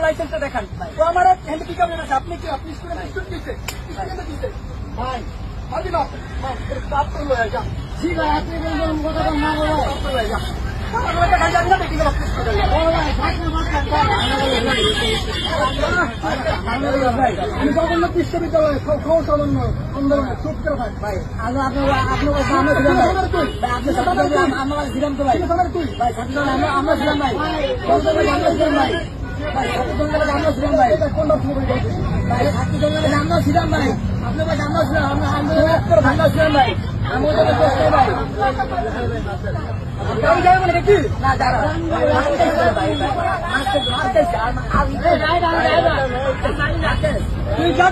লাইসেন্সটা দেখান তো আমার হ্যান্ডিক্যাপ আছে আপনি কি আপনি ভাই আগে না বাপ তো লয়ে যা ঠিক আছে আপনি বলবেন কথা না বলে যা আমি জগন্নাথ বিশ্ববিদ্যালয়ে সামান্য আন্দোলনে চুপ করে থাক ভাই আমরা ছিলাম তো ভাই আমরা ছিলাম ভাই আমরা ছিলাম ভাই আপনার কাছে আমরা ছিলাম আমরা আন্দোলন ভাঙা ছিলাম ভাই আমাদের ভাই না যারা তুই যা